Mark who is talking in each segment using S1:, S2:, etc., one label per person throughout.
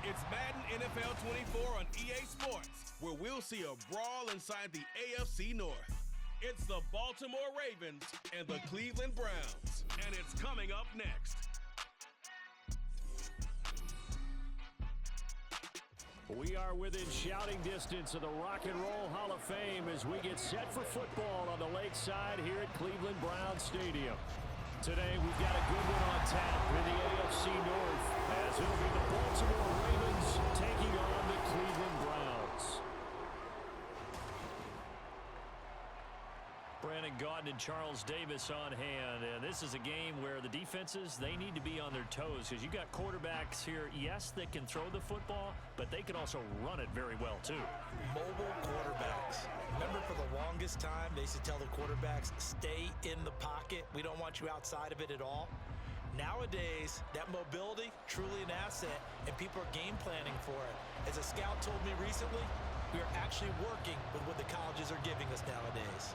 S1: It's Madden NFL 24 on EA Sports, where we'll see a brawl inside the AFC North. It's the Baltimore Ravens and the Cleveland Browns, and it's coming up next.
S2: We are within shouting distance of the Rock and Roll Hall of Fame as we get set for football on the lakeside here at Cleveland Browns Stadium. Today we've got a good one on tap in the AFC North as it'll be the Baltimore Ravens taking on the Cleveland Browns. Brandon Gaudin and Charles Davis on hand, and this is a game where the defenses, they need to be on their toes because you got quarterbacks here, yes, that can throw the football, but they can also run it very well too.
S3: Mobile quarterbacks. Remember, for the longest time, they used to tell the quarterbacks, stay in the pocket. We don't want you outside of it at all. Nowadays, that mobility, truly an asset, and people are game planning for it. As a scout told me recently, we are actually working with what the colleges are giving us nowadays.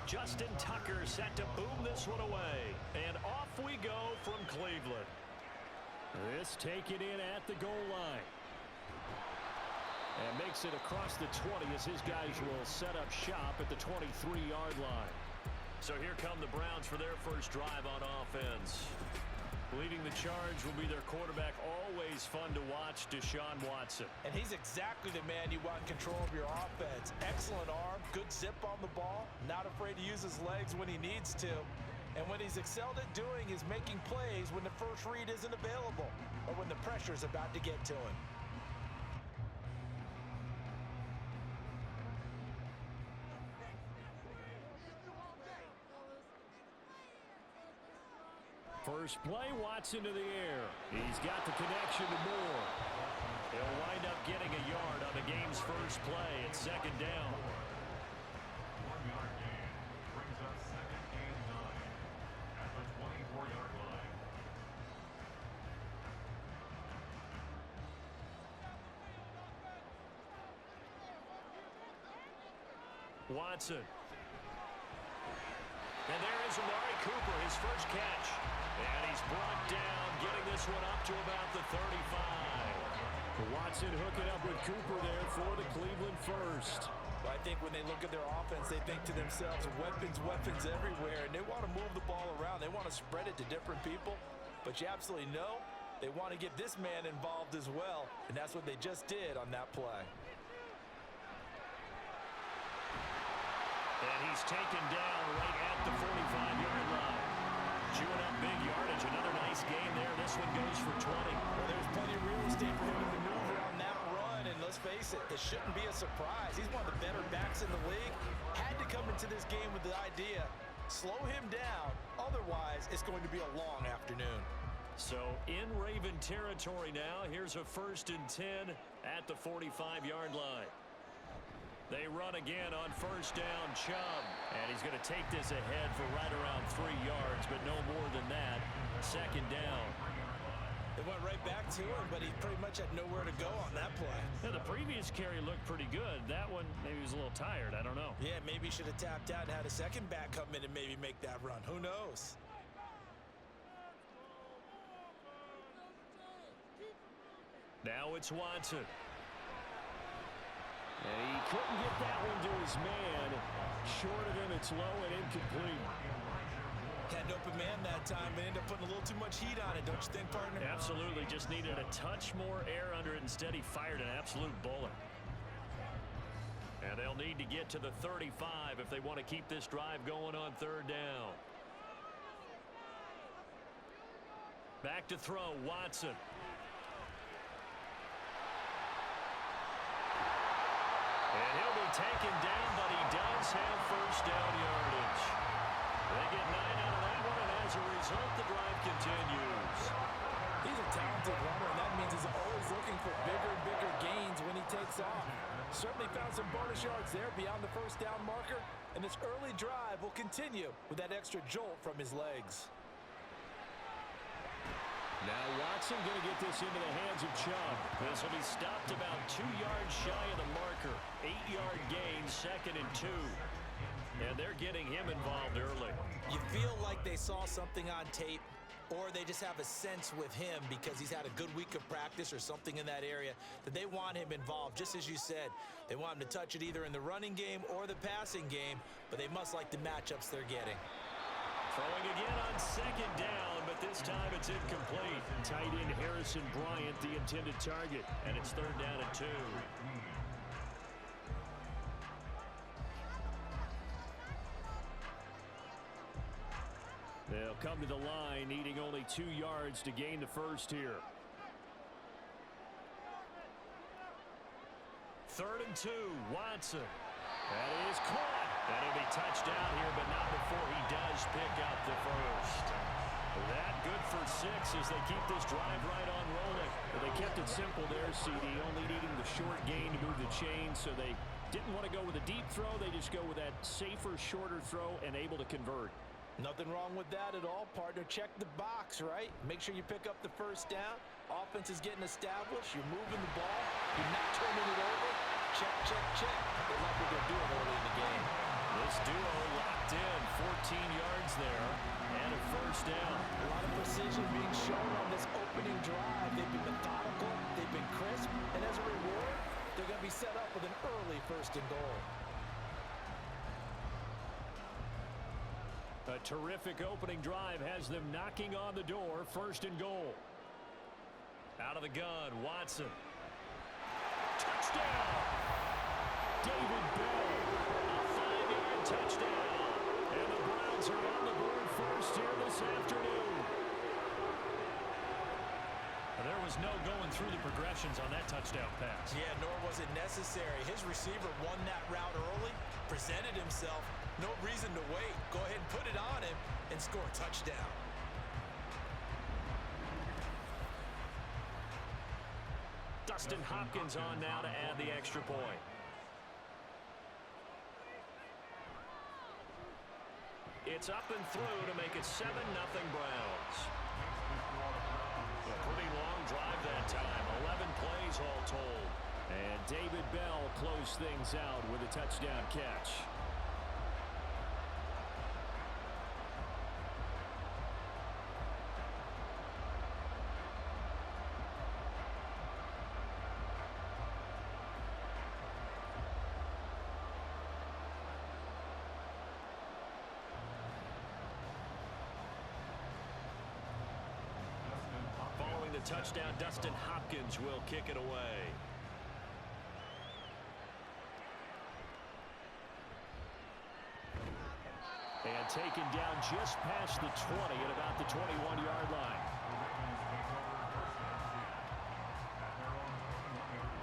S2: Justin Tucker set to boom this one away. And off we go from Cleveland. This taken in at the goal line. And makes it across the 20 as his guys will set up shop at the 23-yard line. So here come the Browns for their first drive on offense. Leading the charge will be their quarterback, always fun to watch, Deshaun Watson.
S3: And he's exactly the man you want in control of your offense. Excellent arm, good zip on the ball, not afraid to use his legs when he needs to. And what he's excelled at doing is making plays when the first read isn't available or when the pressure's about to get to him.
S2: First play, Watson to the air. He's got the connection to Moore. He'll wind up getting a yard on the game's first play. It's second down.
S4: 1-yard gain brings up second and 9 at the 24-yard line.
S2: Watson. And there is Amari Cooper, his first catch. And he's brought down, getting this one up to about the 35. Watson hooking up with Cooper there for the Cleveland first.
S3: Well, I think when they look at their offense, they think to themselves, weapons, weapons everywhere, and they want to move the ball around. They want to spread it to different people. But you absolutely know they want to get this man involved as well, and that's what they just did on that play.
S2: And he's taken down right at the 45-yard line. Chewing up big yardage. Another nice gain there. This one goes for 20.
S3: Well, there's plenty of real estate for him to maneuver on that run. And let's face it, it shouldn't be a surprise. He's one of the better backs in the league. Had to come into this game with the idea, slow him down. Otherwise, it's going to be a long afternoon.
S2: So in Raven territory now. Here's a 1st and 10 at the 45-yard line. They run again on first down, Chubb. And he's going to take this ahead for right around 3 yards, but no more than that. Second down.
S3: They went right back to him, but he pretty much had nowhere to go on that play.
S2: Yeah, the previous carry looked pretty good. That one, maybe he was a little tired. I don't know.
S3: Yeah, maybe he should have tapped out and had a second back come in and maybe make that run. Who knows?
S2: Now it's Watson. And he couldn't get that one to his man. Short of him, it's low and incomplete.
S3: Had an open man that time, but ended up putting a little too much heat on it, don't you think, partner?
S2: Absolutely. Just needed a touch more air under it. Instead, he fired an absolute bullet. And they'll need to get to the 35 if they want to keep this drive going on third down. Back to throw, Watson. And he'll be taken down, but he does have first down yardage. They get 9 out of that one, and as a result, the drive continues.
S3: He's a talented runner, and that means he's always looking for bigger and bigger gains when he takes off. Certainly found some bonus yards there beyond the first down marker, and this early drive will continue with that extra jolt from his legs.
S2: Now Watson going to get this into the hands of Chubb. This will be stopped about 2 yards shy of the marker. 8-yard gain, 2nd and 2. And they're getting him involved early.
S3: You feel like they saw something on tape, or they just have a sense with him because he's had a good week of practice or something in that area that they want him involved. Just as you said, they want him to touch it either in the running game or the passing game, but they must like the matchups they're getting.
S2: Throwing again on 2nd down, but this time it's incomplete. Tight end Harrison Bryant, the intended target, and it's 3rd down and 2. They'll come to the line, needing only 2 yards to gain the first here. 3rd and 2, Watson. That is caught. That'll be touchdown here, but not before he does pick up the first. That good for 6 as they keep this drive right on rolling. But they kept it simple there, CD, only needing the short gain to move the chain, so they didn't want to go with a deep throw. They just go with that safer, shorter throw and able to convert.
S3: Nothing wrong with that at all, partner. Check the box, right? Make sure you pick up the first down. Offense is getting established. You're moving the ball. You're not turning it over. Check, check, check. They like what they're doing early in the game.
S2: This duo locked in, 14 yards there, and a first down.
S3: A lot of precision being shown on this opening drive. They've been methodical. They've been crisp. And as a reward, they're going to be set up with an early 1st and goal.
S2: A terrific opening drive has them knocking on the door. 1st and goal. Out of the gun, Watson. Touchdown! David Bell. A 5-yard touchdown. And the Browns are on the board first here this afternoon. There was no going through the progressions on that touchdown pass.
S3: Yeah, nor was it necessary. His receiver won that route early, presented himself. No reason to wait. Go ahead and put it on him and score a touchdown.
S2: Dustin Hopkins on now to add the extra point. It's up and through to make it 7-0 Browns. A pretty long drive that time. 11 plays all told. And David Bell closed things out with a touchdown catch. Touchdown, Dustin Hopkins will kick it away. And taken down just past the 20 at about the 21-yard line.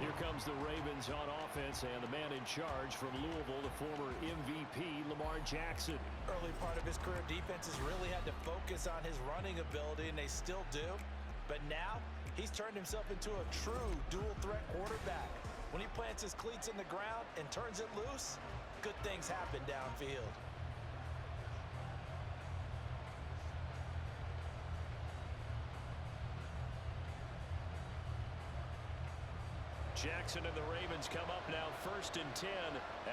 S2: Here comes the Ravens on offense, and the man in charge from Louisville, the former MVP, Lamar Jackson.
S3: Early part of his career, defenses really had to focus on his running ability, and they still do. But now, he's turned himself into a true dual-threat quarterback. When he plants his cleats in the ground and turns it loose, good things happen downfield.
S2: Jackson and the Ravens come up now 1st and 10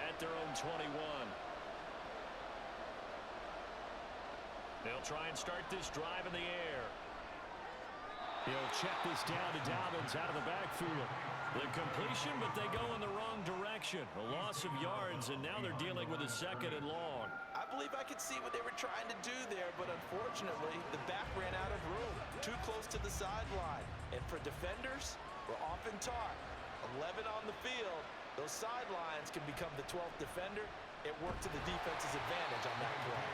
S2: at their own 21. They'll try and start this drive in the air. He'll check this down to Dobbins out of the backfield. The completion, but they go in the wrong direction. A loss of yards, and now they're dealing with a 2nd and long.
S3: I believe I could see what they were trying to do there, but unfortunately, the back ran out of room. Too close to the sideline. And for defenders, we're often taught, 11 on the field, those sidelines can become the 12th defender. It worked to the defense's advantage on that play.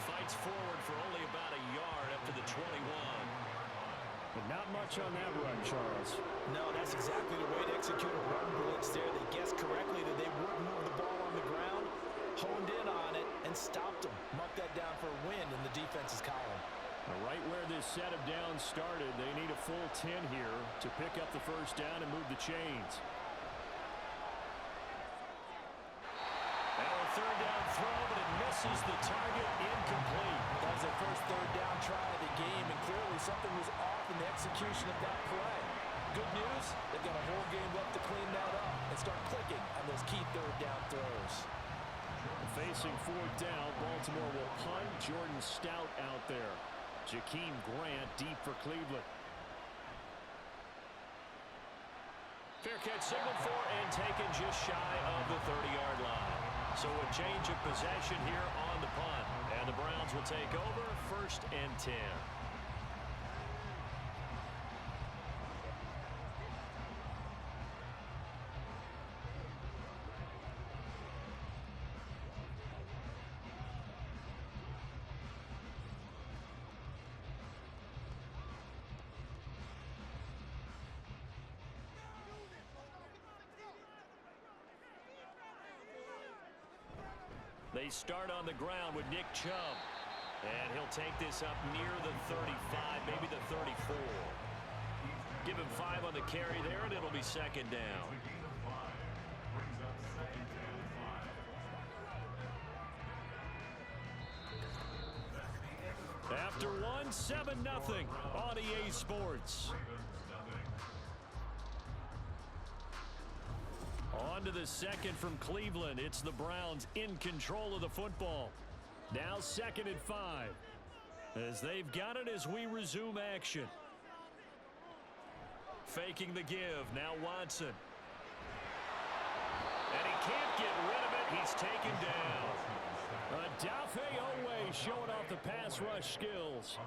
S2: Fights forward for only about a yard up to the 21. But not much on that run, Charles.
S3: No, that's exactly the way to execute a run blitz there. They guessed correctly that they would move the ball on the ground, honed in on it, and stopped them. Mark that down for a
S2: this set of downs started. They need a full 10 here to pick up the first down and move the chains. And a third down throw, but it misses the target, incomplete.
S3: That was their first third down try of the game, and clearly something was off in the execution of that play. Good news, they've got a whole game left to clean that up and start clicking on those key third down throws.
S2: Facing fourth down, Baltimore will punt. Jordan Stout out there. Jakeem Grant deep for Cleveland. Fair catch signaled for and taken just shy of the 30-yard line. So a change of possession here on the punt. And the Browns will take over, 1st and 10. They start on the ground with Nick Chubb. And he'll take this up near the 35, maybe the 34. Give him 5 on the carry there, and it'll be 2nd down. After one, 7-0 on EA Sports. On to the second from Cleveland. It's the Browns in control of the football. Now 2nd and 5. As they've got it as we resume action. Faking the give. Now Watson. And he can't get rid of it. He's taken down. Odafe Oweh showing off the pass rush skills.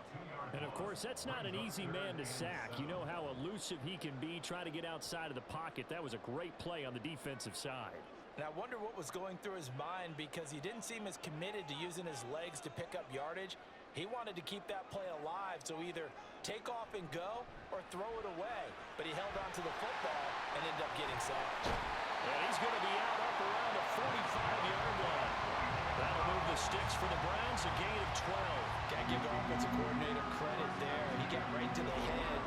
S2: And, of course, that's not an easy man to sack. You know how elusive he can be, trying to get outside of the pocket. That was a great play on the defensive side.
S3: And I wonder what was going through his mind, because he didn't seem as committed to using his legs to pick up yardage. He wanted to keep that play alive, so either take off and go or throw it away. But he held on to the football and ended up getting sacked.
S2: And he's going to be out up around the 45-yard line. That'll move the sticks for the Browns, a gain of 12.
S3: Got to give the offensive coordinator credit there. He got right to the head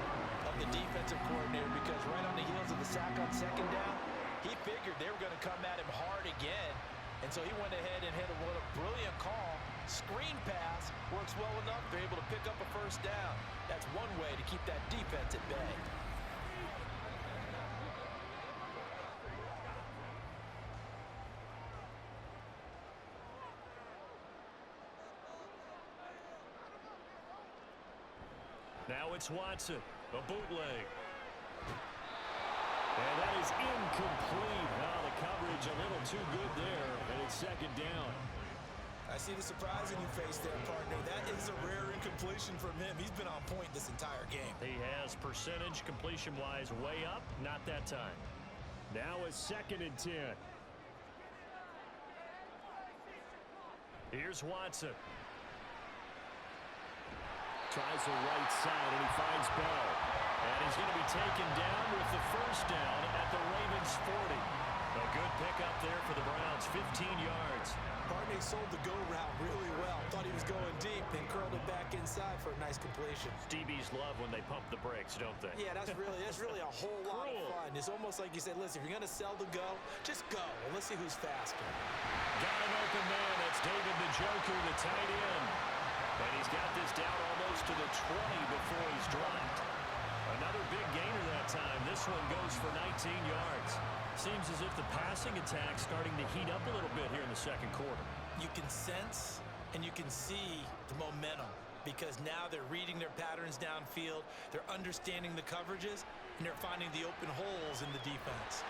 S3: of the defensive coordinator, because right on the heels of the sack on 2nd down, he figured they were going to come at him hard again. And so he went ahead and hit what a brilliant call. Screen pass works well enough. They're able to pick up a first down. That's one way to keep that defense at bay.
S2: Now it's Watson, a bootleg. And that is incomplete. Now the coverage a little too good there, and it's 2nd down.
S3: I see the surprise in your face there, partner. That is a rare incompletion from him. He's been on point this entire game.
S2: He has, percentage completion-wise way up, not that time. Now a 2nd and 10. Here's Watson. Tries the right side, and he finds Bell. And he's going to be taken down with the first down at the Ravens 40. A good pickup there for the Browns, 15 yards.
S3: Barney sold the go route really well. Thought he was going deep, then curled it back inside for a nice completion.
S2: DBs love when they pump the brakes, don't they?
S3: Yeah, that's really a whole lot of fun. It's almost like you said, listen, if you're going to sell the go, just go. And let's see who's faster.
S2: Got an open man. That's David Njoku, the tight end. And he's got this down almost to the 20 before he's dropped. Another big gainer that time. This one goes for 19 yards. Seems as if the passing attack's starting to heat up a little bit here in the 2nd quarter.
S3: You can sense and you can see the momentum, because now they're reading their patterns downfield, they're understanding the coverages, and they're finding the open holes in the defense.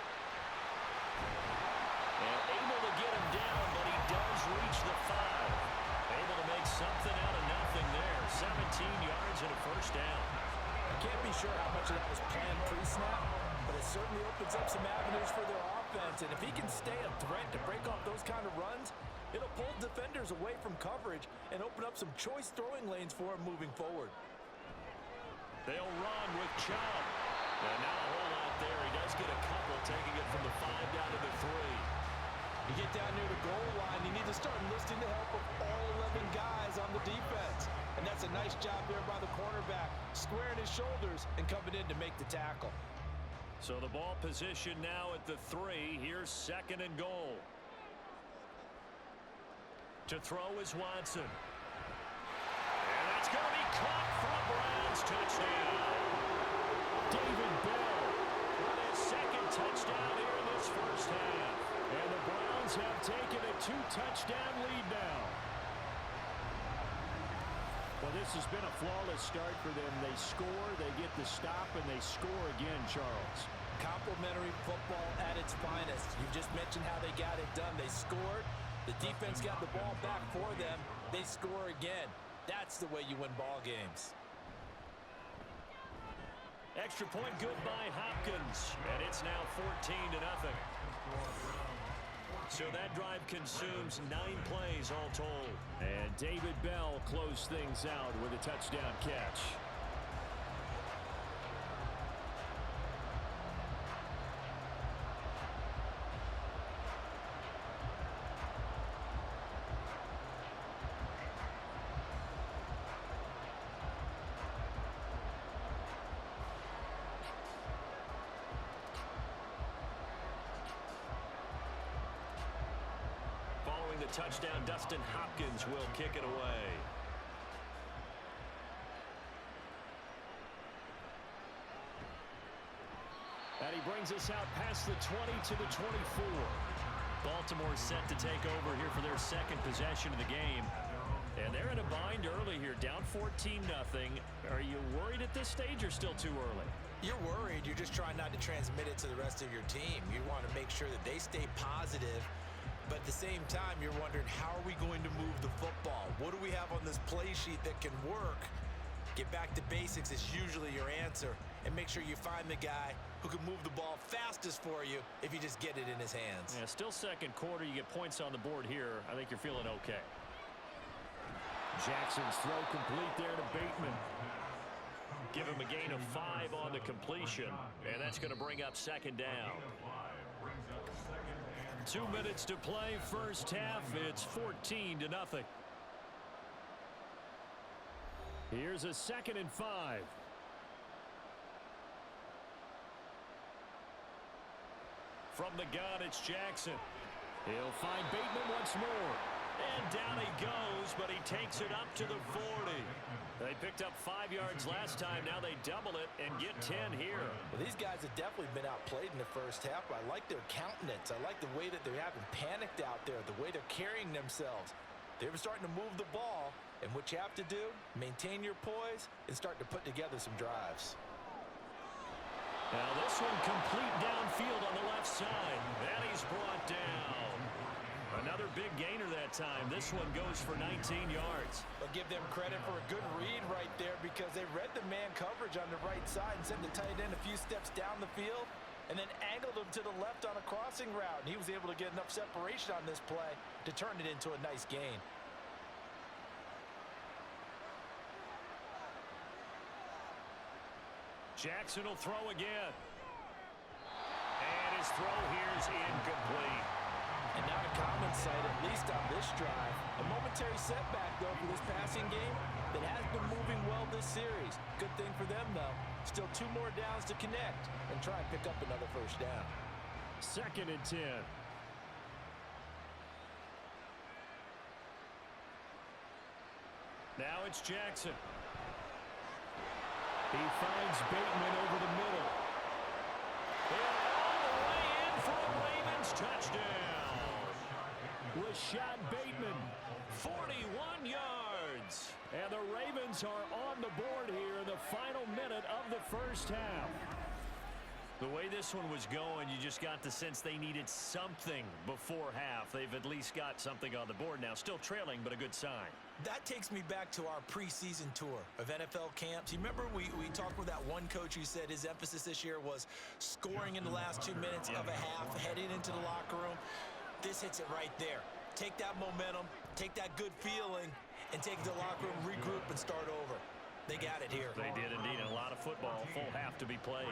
S2: And able to get him down, but he does reach the 5. Able to make something out of nothing there. 17 yards and a first down.
S3: I can't be sure how much of that was planned pre-snap, but it certainly opens up some avenues for their offense. And if he can stay a threat to break off those kind of runs, it'll pull defenders away from coverage and open up some choice throwing lanes for him moving forward.
S2: They'll run with Chubb. And now a hole out there. He does get a couple, taking it from the 5 down to the 3.
S3: You get down near the goal line, you need to start enlisting the help of all 11 guys on the defense. And And that's a nice job there by the cornerback, squaring his shoulders and coming in to make the tackle.
S2: So the ball position now at the 3. Here's 2nd and goal. To throw is Watson. And that's going to be caught for a Browns touchdown. David Bell with his 2nd touchdown here in this first half. And the Browns have taken a 2-touchdown lead now. Well, this has been a flawless start for them. They score, they get the stop, and they score again, Charles.
S3: Complimentary football at its finest. You just mentioned how they got it done. They scored. The defense got the ball back for them. They score again. That's the way you win ball games.
S2: Extra point good by Hopkins. And it's now 14-0. So that drive consumes 9 plays all told. And David Bell closed things out with a touchdown catch. The touchdown, Dustin Hopkins will kick it away. And he brings us out past the 20 to the 24. Baltimore set to take over here for their 2nd possession of the game. And they're in a bind early here, down 14-0. Are you worried at this stage or still too early?
S3: You're worried. You're just trying not to transmit it to the rest of your team. You want to make sure that they stay positive. But at the same time, you're wondering, how are we going to move the football? What do we have on this play sheet that can work? Get back to basics is usually your answer. And make sure you find the guy who can move the ball fastest for you if you just get it in his hands.
S2: Yeah, still 2nd quarter. You get points on the board here. I think you're feeling okay. Jackson's throw complete there to Bateman. Give him a gain of 5 on the completion. And that's going to bring up 2nd down. 2 minutes to play, first half. It's 14-0. Here's a 2nd and 5. From the gun, it's Jackson. He'll find Bateman once more. And down he goes, but he takes it up to the 40. They picked up 5 yards last time. Now they double it and get 10 here.
S3: Well, these guys have definitely been outplayed in the first half. I like their countenance. I like the way that they haven't panicked out there, the way they're carrying themselves. They're starting to move the ball, and what you have to do, maintain your poise and start to put together some drives.
S2: Now this one complete downfield on the left side. And he's brought down. Another big gainer that time. This one goes for 19 yards.
S3: I'll give them credit for a good read right there because they read the man coverage on the right side and sent the tight end a few steps down the field and then angled him to the left on a crossing route. And he was able to get enough separation on this play to turn it into a nice gain.
S2: Jackson will throw again. And his throw here is incomplete.
S3: And not a common sight, at least on this drive. A momentary setback, though, for this passing game that has been moving well this series. Good thing for them, though. Still 2 more downs to connect and try and pick up another first down.
S2: 2nd and 10. Now it's Jackson. He finds Bateman over the middle. And all the way in for a Ravens touchdown. Rashad Bateman, 41 yards. And the Ravens are on the board here in the final minute of the first half. The way this one was going, you just got the sense they needed something before half. They've at least got something on the board now. Still trailing, but a good sign.
S3: That takes me back to our preseason tour of NFL camps. You remember we talked with that one coach who said his emphasis this year was scoring in the last 2 minutes of a half, heading into the locker room. This hits it right there. Take that momentum, take that good feeling, and take it to the locker room, regroup, and start over. They got it here.
S2: They did indeed. A lot of football, full half to be played.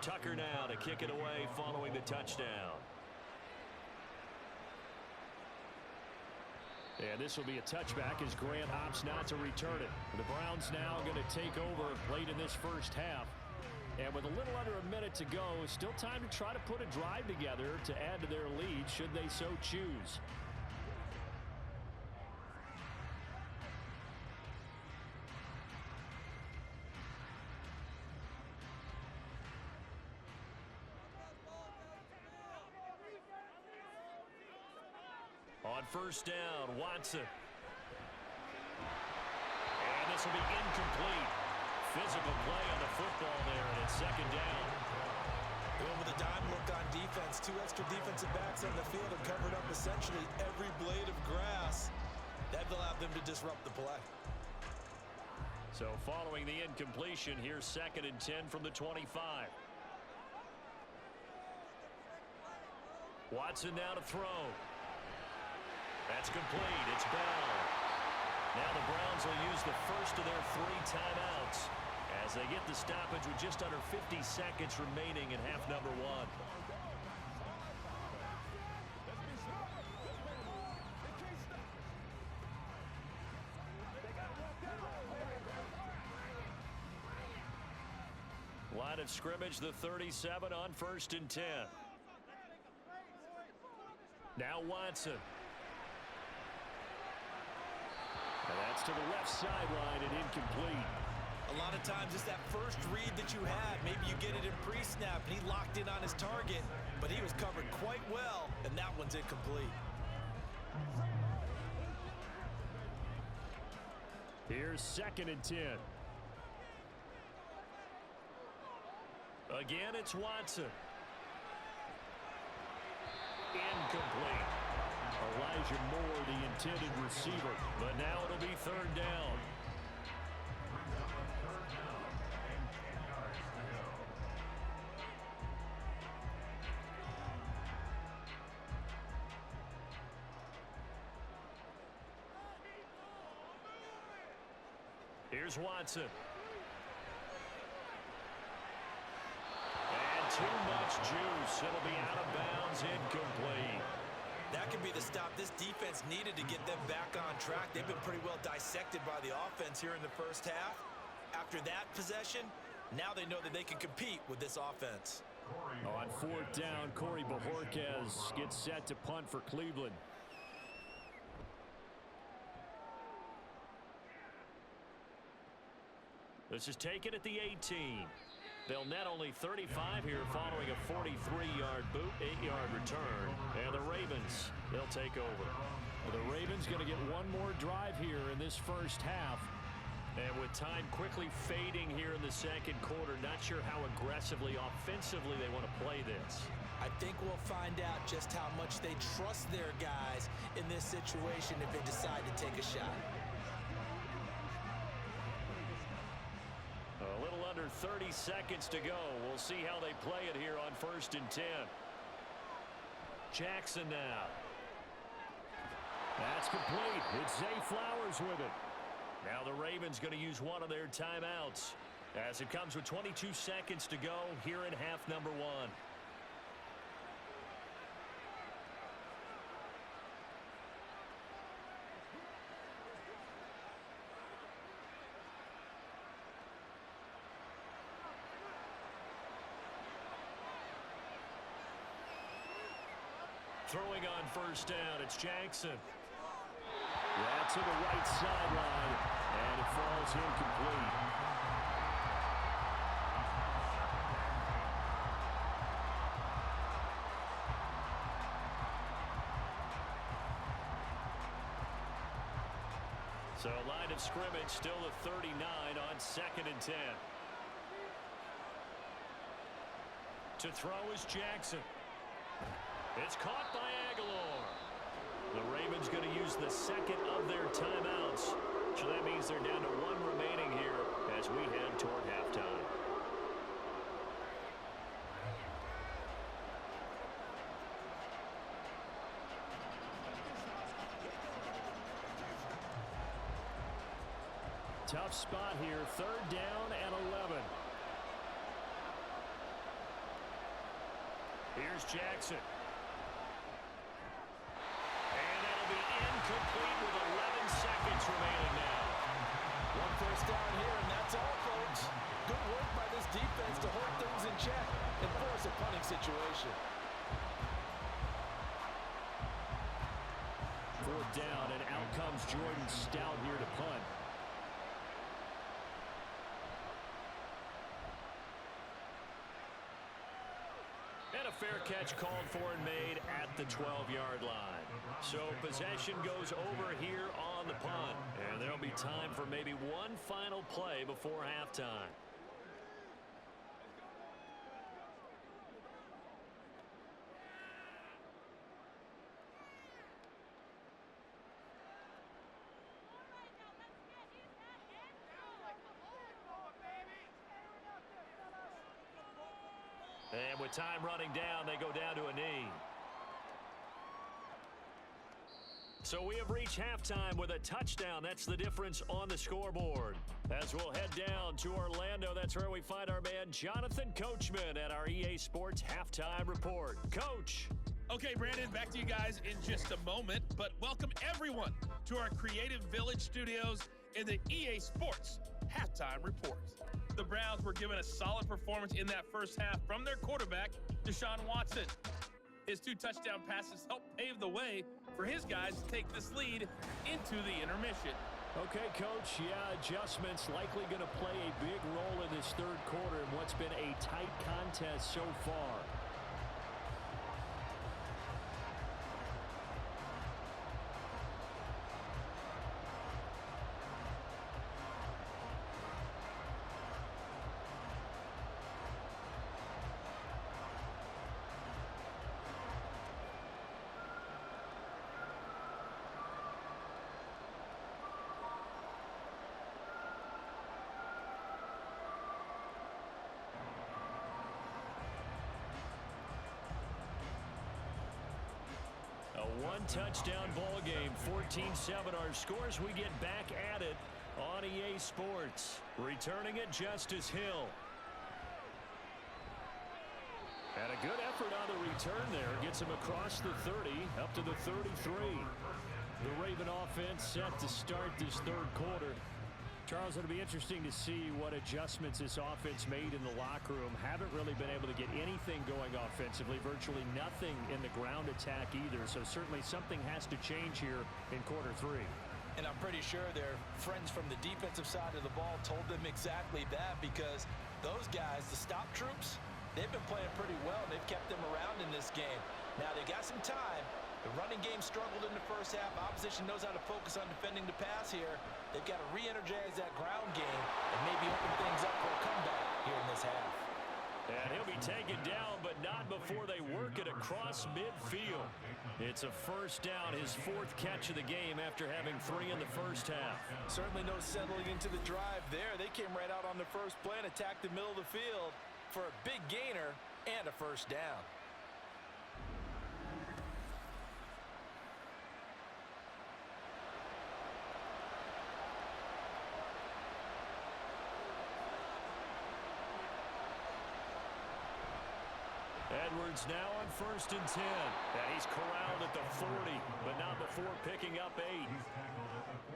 S2: Tucker now to kick it away following the touchdown. And this will be a touchback as Grant opts not to return it. The Browns now going to take over late in this first half. And with a little under a minute to go, still time to try to put a drive together to add to their lead should they so choose. On first down, Watson. And this will be incomplete. Physical play on the football there, and it's second down.
S3: Going with a dime look on defense. Two extra defensive backs on the field and covered up essentially every blade of grass. That allowed them to disrupt the play.
S2: So following the incompletion, here's 2nd and 10 from the 25. Watson now to throw. That's complete. It's Bell. Now the Browns will use the first of their 3 timeouts as they get the stoppage with just under 50 seconds remaining in half number 1. Line of scrimmage, the 37 on 1st and 10. Now Watson. And that's to the left sideline and incomplete.
S3: A lot of times it's that first read that you had. Maybe you get it in pre-snap and he locked in on his target, but he was covered quite well, and that one's incomplete.
S2: Here's 2nd and 10. Again, it's Watson. Incomplete. Elijah Moore, the intended receiver. But now it'll be 3rd down. Here's Watson. And too much juice. It'll be out of bounds, incomplete.
S3: That could be the stop this defense needed to get them back on track. They've been pretty well dissected by the offense here in the first half. After that possession, now they know that they can compete with this offense.
S2: On 4th down, Corey Bajorquez gets set to punt for Cleveland. This is taken at the 18. They'll net only 35 here following a 43-yard boot, 8-yard return. And the Ravens, they'll take over. The Ravens going to get one more drive here in this first half. And with time quickly fading here in the second quarter, not sure how aggressively, offensively they want to play this.
S3: I think we'll find out just how much they trust their guys in this situation if they decide to take a shot.
S2: A little under 30 seconds to go. We'll see how they play it here on 1st and 10. Jackson now. That's complete. It's Zay Flowers with it. Now the Ravens going to use one of their timeouts as it comes with 22 seconds to go here in half number 1. Throwing on 1st down, it's Jackson. That's to the right sideline, and it falls incomplete. So line of scrimmage still a 39 on 2nd and 10. To throw is Jackson. It's caught by Aguilar. The Ravens going to use the second of their timeouts. So that means they're down to 1 remaining here as we head toward halftime. Tough spot here. 3rd down and 11. Here's Jackson. And that'll be incomplete with 11 seconds remaining now.
S3: One first down here, and that's all, folks. Good work by this defense to hold things in check and force a punting situation.
S2: Fourth down, and out comes Jordan Stout here to punt. And a fair catch called for and made at the 12-yard line. So possession goes over here on the punt. And there'll be time for maybe one final play before halftime. And with time running down, they go down to a knee. So we have reached halftime with a touchdown. That's the difference on the scoreboard. As we'll head down to Orlando, that's where we find our man Jonathan Coachman at our EA Sports Halftime Report. Coach.
S5: Okay, Brandon, back to you guys in just a moment, but welcome everyone to our Creative Village studios in the EA Sports Halftime Report. The Browns were given a solid performance in that first half from their quarterback, Deshaun Watson. His 2 touchdown passes helped pave the way for his guys to take this lead into the intermission.
S2: Okay, Coach, yeah, adjustments likely going to play a big role in this third quarter in what's been a tight contest so far. A one-touchdown ball game, 14-7 our scores. We get back at it on EA Sports. Returning it, Justice Hill. And a good effort on the return there. Gets him across the 30, up to the 33. The Raven offense set to start this third quarter. Charles, it'll be interesting to see what adjustments this offense made in the locker room. Haven't really been able to get anything going offensively, virtually nothing in the ground attack either. So certainly something has to change here in quarter 3.
S3: And I'm pretty sure their friends from the defensive side of the ball told them exactly that, because those guys, the stop troops, they've been playing pretty well. They've kept them around in this game. Now, they got some time. The running game struggled in the first half. Opposition knows how to focus on defending the pass here. They've got to re-energize that ground game and maybe open things up for a comeback here in this half.
S2: And he'll be taken down, but not before they work it across midfield. It's a first down, his 4th catch of the game after having 3 in the first half.
S3: Certainly no settling into the drive there. They came right out on the first play and attacked the middle of the field for a big gainer and a first down.
S2: Edwards now on 1st and 10. And he's corralled at the 40, but not before picking up 8.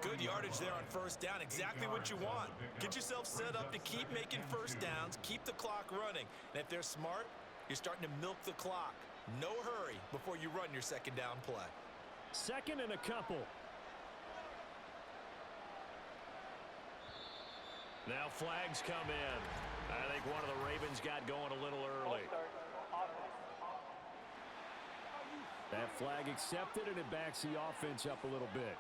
S3: Good yardage there on first down. Exactly what you want. Get yourself set up to keep making first downs, keep the clock running. And if they're smart, you're starting to milk the clock. No hurry before you run your second down play.
S2: 2nd and a couple. Now flags come in. I think one of the Ravens got going a little early. That flag accepted, and it backs the offense up a little bit.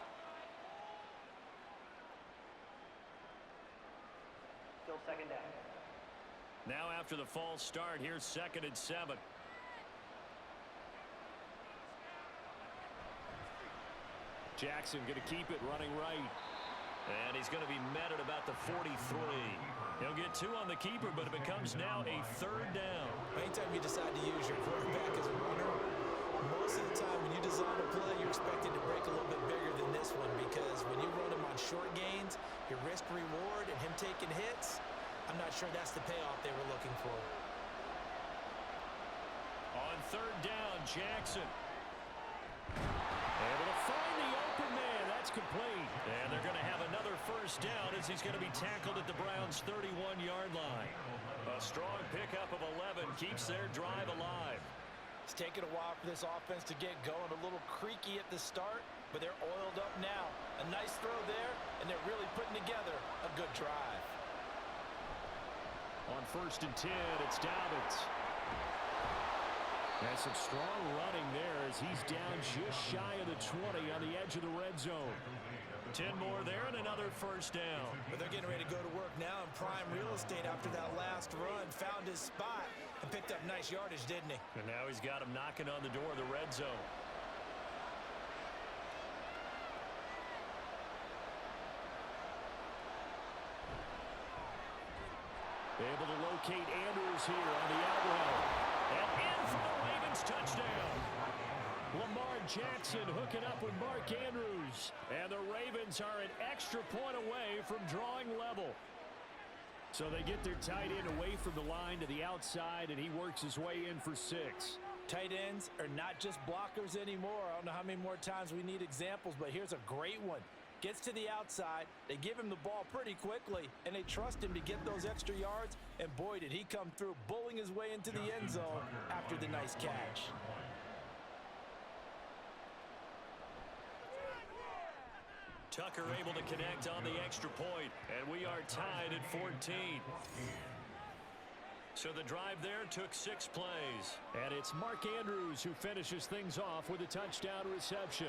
S6: Still 2nd down.
S2: Now after the false start, here's 2nd and 7. Jackson going to keep it running right. And he's going to be met at about the 43. He'll get 2 on the keeper, but it becomes now a 3rd down.
S3: Anytime you decide to use your quarterback as a runner, most of the time when you design a play, you're expected to break a little bit bigger than this one, because when you run him on short gains, your risk-reward and him taking hits, I'm not sure that's the payoff they were looking for.
S2: On third down, Jackson. Able to find the open man. That's complete. And they're going to have another first down as he's going to be tackled at the Browns' 31-yard line. A strong pickup of 11 keeps their drive alive.
S3: It's taken a while for this offense to get going. A little creaky at the start, but they're oiled up now. A nice throw there, and they're really putting together a good drive.
S2: On 1st and 10, it's Dobbins. That's some strong running there as he's down just shy of the 20 on the edge of the red zone. 10 more there and another first down.
S3: But they're getting ready to go to work now in prime real estate after that last run. Found his spot and picked up nice yardage, didn't he?
S2: And now he's got him knocking on the door of the red zone. Able to locate Andrews here on the out route. And in for the Ravens touchdown. Lamar Jackson hooking up with Mark Andrews. And the Ravens are an extra point away from drawing level. So they get their tight end away from the line to the outside, and he works his way in for 6.
S3: Tight ends are not just blockers anymore. I don't know how many more times we need examples, but here's a great one. Gets to the outside, they give him the ball pretty quickly, and they trust him to get those extra yards, and boy, did he come through, bowling his way into the end zone after the nice catch.
S2: Tucker able to connect on the extra point, and we are tied at 14. So the drive there took 6 plays. And it's Mark Andrews who finishes things off with a touchdown reception.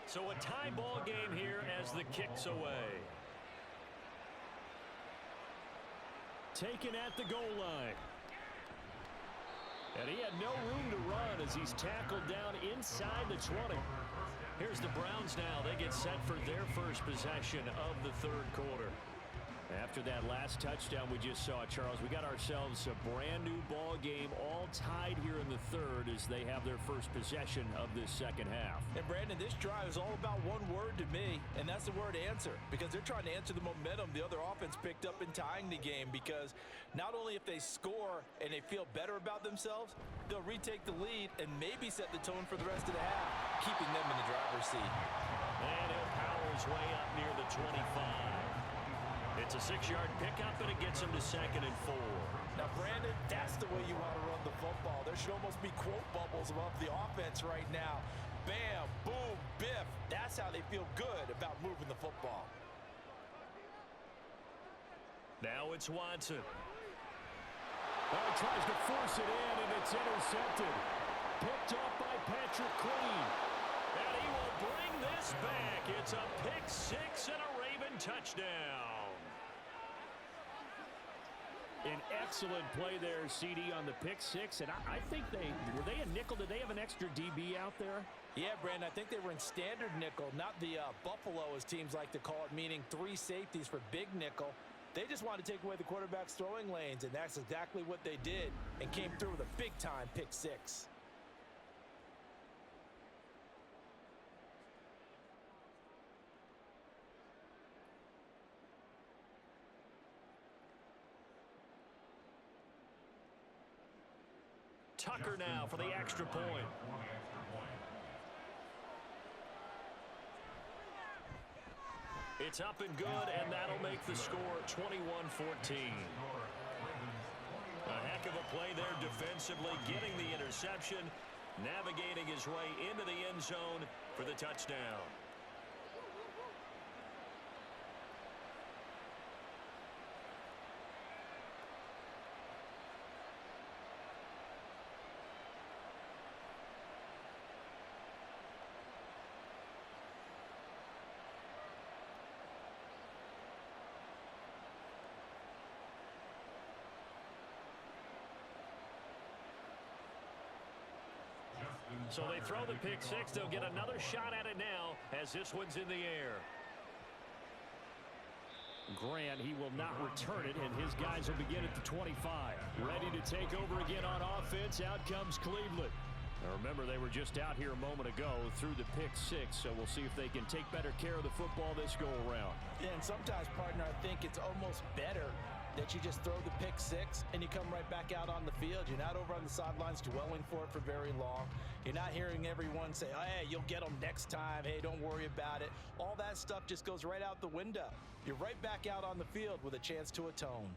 S2: So a tie ball game here as the kick's away. Taken at the goal line. And he had no room to run as he's tackled down inside the 20. Here's the Browns now. They get set for their first possession of the third quarter. After that last touchdown we just saw, Charles, we got ourselves a brand new ball game, all tied here in the third as they have their first possession of this second half.
S3: And Brandon, this drive is all about one word to me, and that's the word answer, because they're trying to answer the momentum the other offense picked up in tying the game, because not only if they score and they feel better about themselves, they'll retake the lead and maybe set the tone for the rest of the half, keeping them in the driver's seat.
S2: And he'll power his way up near the 25. It's a 6-yard pickup, and it gets him to 2nd and 4.
S3: Now, Brandon, that's the way you want to run the football. There should almost be quote bubbles above the offense right now. Bam, boom, biff. That's how they feel good about moving the football.
S2: Now it's Watson. Oh, tries to force it in, and it's intercepted. Picked up by Patrick Queen. And he will bring this back. It's a pick 6 and a Raven touchdown. An excellent play there, CD, on the pick 6. And I think were they a nickel? Did they have an extra DB out there?
S3: Yeah, Brandon, I think they were in standard nickel, not the Buffalo, as teams like to call it, meaning 3 safeties for big nickel. They just wanted to take away the quarterback's throwing lanes, and that's exactly what they did, and came through with a big-time pick 6.
S2: Tucker now for the extra point. It's up and good, and that'll make the score 21-14. A heck of a play there defensively, getting the interception, navigating his way into the end zone for the touchdown. So they throw the pick six. They'll get another shot at it now as this one's in the air. Grant, he will not return it, and his guys will begin at the 25. Ready to take over again on offense. Out comes Cleveland. Now remember, they were just out here a moment ago through the pick six, so we'll see if they can take better care of the football this go-around.
S3: Yeah, and sometimes, partner, I think it's almost better that you just throw the pick six and you come right back out on the field. You're not over on the sidelines dwelling for it for very long. You're not hearing everyone say, oh, hey, you'll get them next time. Hey, don't worry about it. All that stuff just goes right out the window. You're right back out on the field with a chance to atone.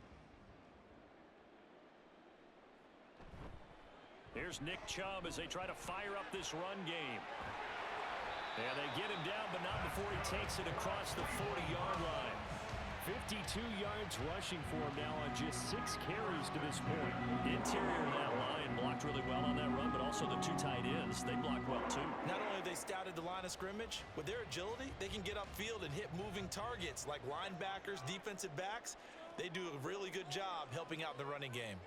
S2: Here's Nick Chubb as they try to fire up this run game. And they get him down, but not before he takes it across the 40-yard line. 52 yards rushing for him now on just 6 carries to this point. Interior of that line blocked really well on that run, but also the 2 tight ends, they blocked well too.
S3: Not only have they scouted the line of scrimmage, with their agility, they can get upfield and hit moving targets like linebackers, defensive backs. They do a really good job helping out the running game.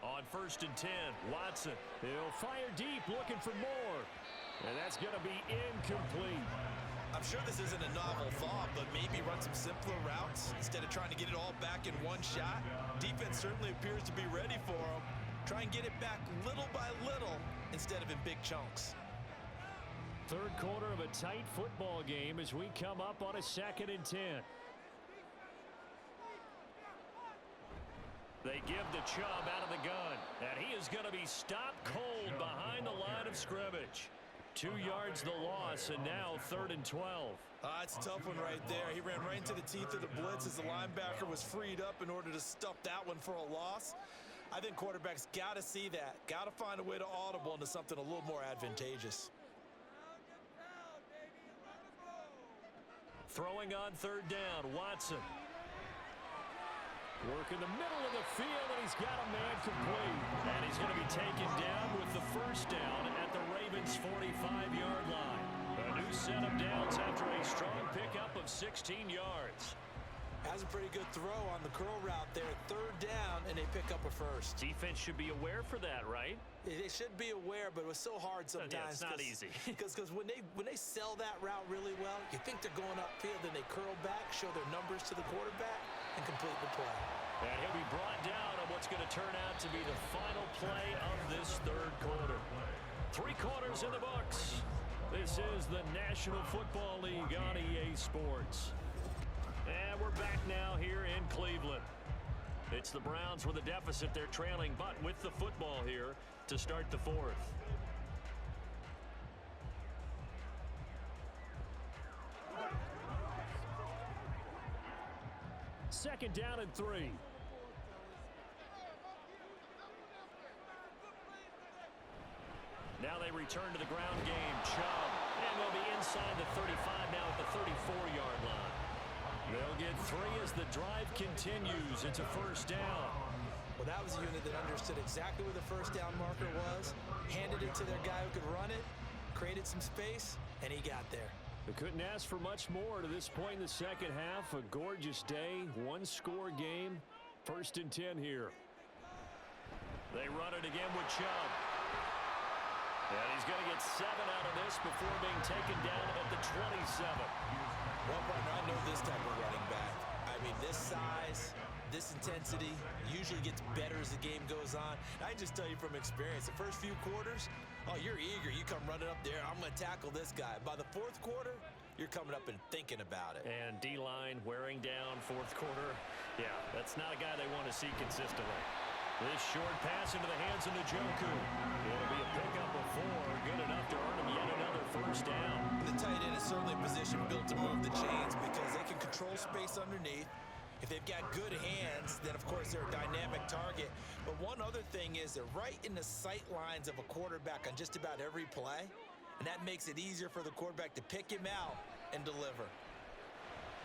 S2: On 1st and 10, Watson. He'll fire deep, looking for more. And that's going to be incomplete.
S3: I'm sure this isn't a novel thought, but maybe run some simpler routes instead of trying to get it all back in one shot. Defense certainly appears to be ready for them. Try and get it back little by little instead of in big chunks.
S2: Third quarter of a tight football game as we come up on a 2nd and 10. They give the Chubb out of the gun, and he is going to be stopped cold behind the line of scrimmage. 2 yards the loss, and now 3rd and 12.
S3: It's a tough one right there. He ran right into the teeth of the blitz as the linebacker was freed up in order to stuff that one for a loss. I think quarterbacks got to see that. Got to find a way to audible into something a little more advantageous.
S2: Throwing on 3rd down, Watson. Work in the middle of the field, and he's got a man complete. And he's going to be taken down with the 1st down at the Ravens' 45-yard line. A new set of downs after a strong pickup of 16 yards.
S3: Has a pretty good throw on the curl route there. 3rd down, and they pick up a 1st.
S2: Defense should be aware for that, right?
S3: They should be aware, but it was so hard sometimes.
S2: Yeah, it's not easy.
S3: Because when they sell that route really well, you think they're going upfield, then they curl back, show their numbers to the quarterback, and complete the play.
S2: And he'll be brought down on what's going to turn out to be the final play of this 3rd quarter. 3 quarters in the books. This is the National Football League on EA Sports. And we're back now here in Cleveland. It's the Browns with a deficit. They're trailing, but with the football here to start the 4th. Second down and 3. Now they return to the ground game. Chubb. And they'll be inside the 35 now at the 34-yard line. They'll get 3 as the drive continues. It's a 1st down.
S3: Well, that was a unit that understood exactly where the 1st down marker was, handed it to their guy who could run it, created some space, and he got there.
S2: They couldn't ask for much more to this point in the second half. A gorgeous day, 1-score game. 1st and 10 here. They run it again with Chubb. And he's going to get 7 out of this before being taken down at the 27.
S3: Well, partner, I know this type of running back. I mean, this size, this intensity usually gets better as the game goes on. I just tell you from experience, the first few quarters, oh, you're eager. You come running up there. I'm going to tackle this guy. By the 4th quarter, you're coming up and thinking about it.
S2: And D-line wearing down 4th quarter. Yeah, that's not a guy they want to see consistently. This short pass into the hands of Njoku. It'll be a pickup of 4. Good enough to earn him yet another 1st down.
S3: The tight end is certainly a position built to move the chains because they can control space underneath. If they've got good hands, then, of course, they're a dynamic target. But one other thing is they're right in the sight lines of a quarterback on just about every play, and that makes it easier for the quarterback to pick him out and deliver.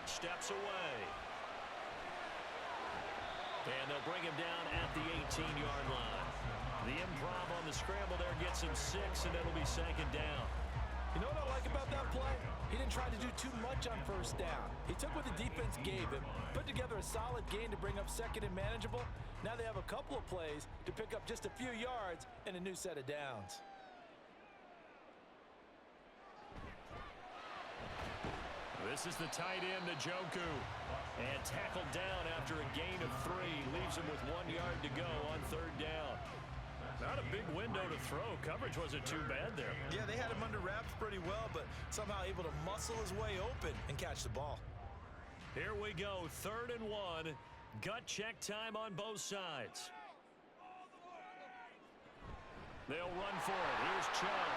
S2: Steps away. And they'll bring him down at the 18-yard line. The improv on the scramble there gets him 6, and it'll be 2nd down.
S3: You know what I like about that play? He didn't try to do too much on 1st down. He took what the defense gave him, put together a solid gain to bring up 2nd and manageable. Now they have a couple of plays to pick up just a few yards and a new set of downs.
S2: This is the tight end, Njoku. And tackled down after a gain of 3. Leaves him with 1 yard to go on 3rd down. Not a big window to throw. Coverage wasn't too bad there.
S3: Yeah, they had him under wraps pretty well, but somehow able to muscle his way open and catch the ball.
S2: Here we go, 3rd and 1. Gut check time on both sides. They'll run for it. Here's Chubb.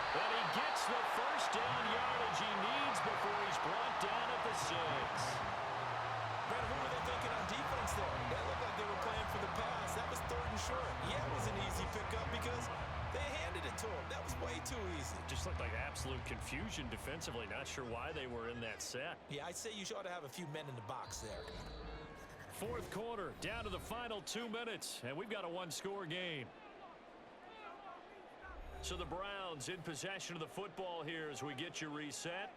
S2: And he gets the first down yardage he needs before he's brought down at the 6.
S3: Brad, who were they thinking on defense there? That looked like they were playing for the pass. That was 3rd and short. Yeah, it was an easy pickup because they handed it to him. That was way too easy.
S2: Just looked like absolute confusion defensively. Not sure why they were in that set.
S3: Yeah, I'd say you ought to have a few men in the box there.
S2: 4th quarter, down to the final 2 minutes, and we've got a 1-score game. So the Browns in possession of the football here as we get you reset.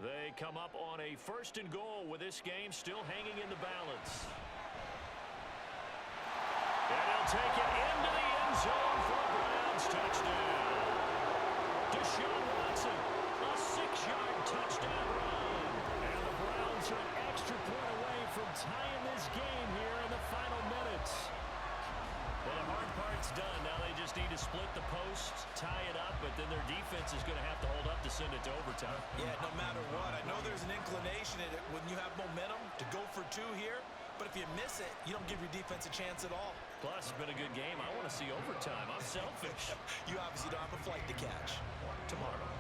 S2: They come up on a 1st and goal with this game still hanging in the balance. And he'll take it into the end zone for a Browns touchdown. Deshaun Watson, a 6-yard touchdown run. And the Browns are an extra point away from tying this game here in the final minutes. Well, the hard part's done. Now they just need to split the posts, tie it up, but then their defense is going to have to hold up to send it to overtime.
S3: Yeah, no matter what. I know there's an inclination in it when you have momentum to go for 2 here, but if you miss it, you don't give your defense a chance at all.
S2: Plus, it's been a good game. I want to see overtime. I'm selfish.
S3: You obviously don't have a flight to catch.
S2: Tomorrow.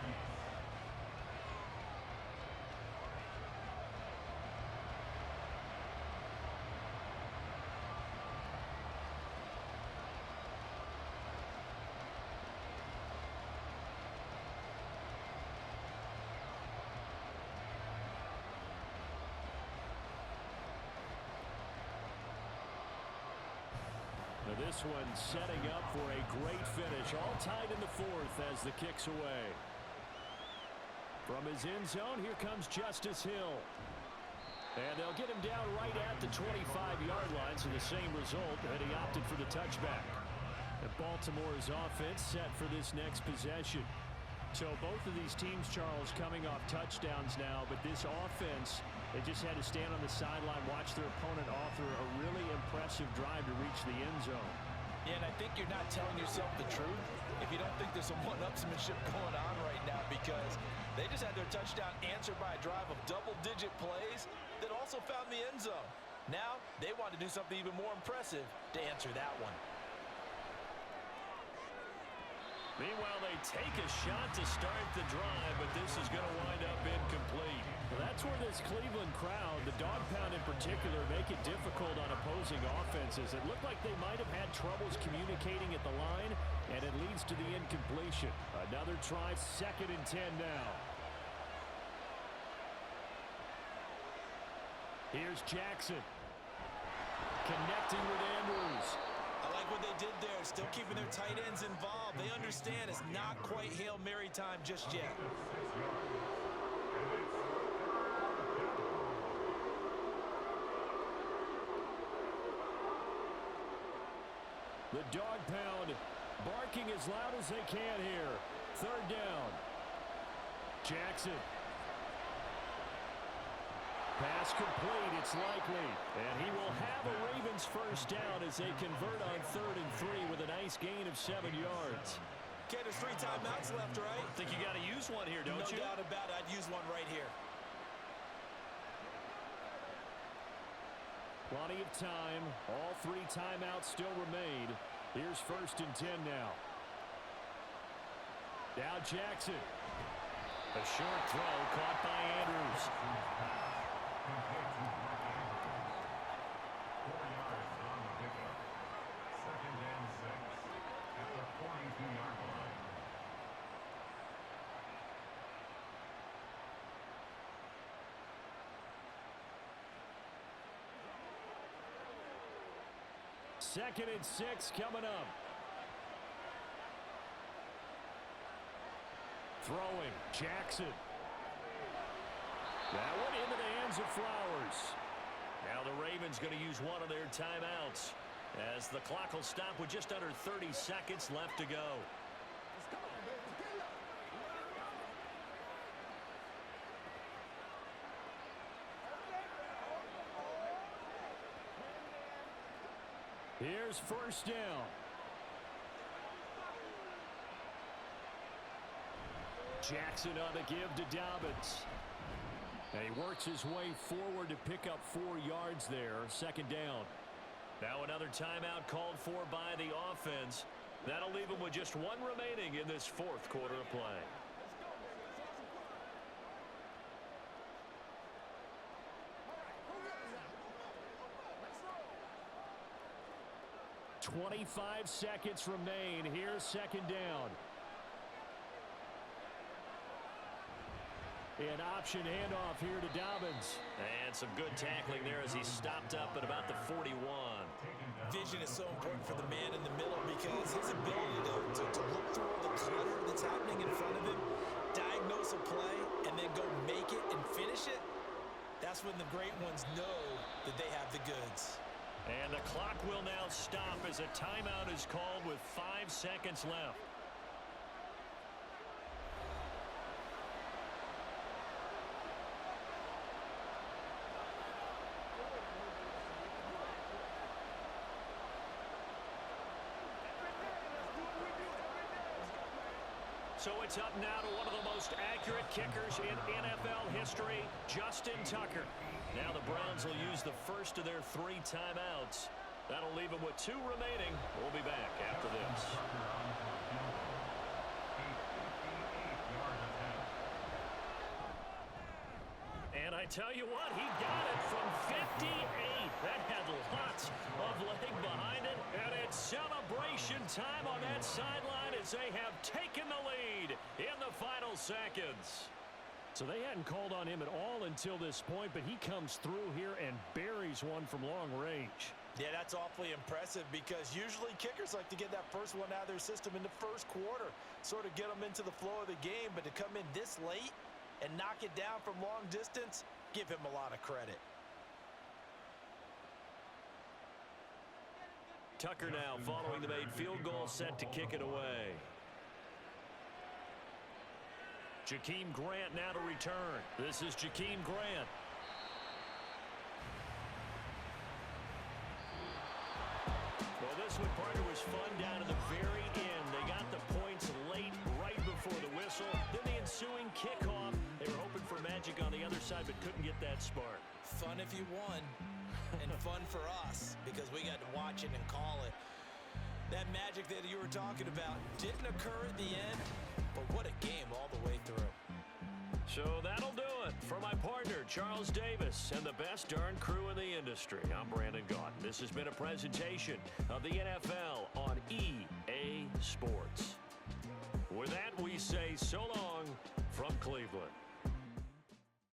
S2: This one setting up for a great finish. All tied in the 4th as the kick's away. From his end zone, here comes Justice Hill. And they'll get him down right at the 25-yard line, so the same result, and he opted for the touchback. And Baltimore's offense set for this next possession. So both of these teams, Charles, coming off touchdowns now, but this offense, they just had to stand on the sideline, watch their opponent author a really impressive drive to reach the end zone.
S3: Yeah, and I think you're not telling yourself the truth if you don't think there's some one-upsmanship going on right now, because they just had their touchdown answered by a drive of double-digit plays that also found the end zone. Now, they want to do something even more impressive to answer that one.
S2: Meanwhile, they take a shot to start the drive, but this is going to wind up incomplete. Well, that's where this Cleveland crowd, the dog pound in particular, make it difficult on opposing offenses. It looked like they might have had troubles communicating at the line, and it leads to the incompletion. Another try, 2nd and 10 now. Here's Jackson. Connecting with Andrews.
S3: I like what they did there, still keeping their tight ends involved. They understand it's not quite Hail Mary time just yet.
S2: The dog pound barking as loud as they can here. 3rd down. Jackson. Pass complete, it's likely. And he will have a Ravens first down as they convert on 3rd and 3 with a nice gain of 7 yards.
S3: Okay, there's 3 timeouts left, right?
S2: I think you got to use one here, don't you?
S3: No doubt about it. I'd use one right here.
S2: Plenty of time. All 3 timeouts still remain. Here's 1st and 10 now. Now Jackson. A short throw caught by Andrews.
S4: 4 yards on the pickup. 2nd and 6 at the 42-yard line.
S2: Second and 6 coming up. Throwing, Jackson. That one into the hands of Flowers. Now the Ravens going to use one of their timeouts as the clock will stop with just under 30 seconds left to go. Here's first down. Jackson on the give to Dobbins. And he works his way forward to pick up 4 yards there. Second down. Now another timeout called for by the offense. That'll leave him with just 1 remaining in this 4th quarter of play. "25 seconds remain. Here's second down. An option handoff here to Dobbins. And some good tackling there as he stopped up at about the 41.
S3: Vision is so important for the man in the middle because his ability to look through all the clutter that's happening in front of him, diagnose a play, and then go make it and finish it, that's when the great ones know that they have the goods.
S2: And the clock will now stop as a timeout is called with 5 seconds left. So it's up now to one of the most accurate kickers in NFL history, Justin Tucker. Now the Browns will use the first of their 3 timeouts. That'll leave them with 2 remaining. We'll be back after this. And I tell you what, he got it from 58. That had lots of leg behind it. And it's celebration time on that sideline as they have taken the lead in the final seconds. So they hadn't called on him at all until this point, but he comes through here and buries one from long range.
S3: Yeah, that's awfully impressive because usually kickers like to get that first one out of their system in the first quarter, sort of get them into the flow of the game, but to come in this late and knock it down from long distance, give him a lot of credit.
S2: Tucker now following the made field goal, set to kick it away. Jakeem Grant now to return. This is Jakeem Grant. Well, this one, partner, was fun down to the very end. They got the points late, right before the whistle. Then the ensuing kickoff. They were hoping for magic on the other side, but couldn't get that spark.
S3: Fun if you won, and fun for us because we got to watch it and call it. That magic that you were talking about didn't occur at the end, but what a game all the way through.
S2: So that'll do it for my partner, Charles Davis, and the best darn crew in the industry. I'm Brandon Gaudin. This has been a presentation of the NFL on EA Sports. With that, we say so long from Cleveland.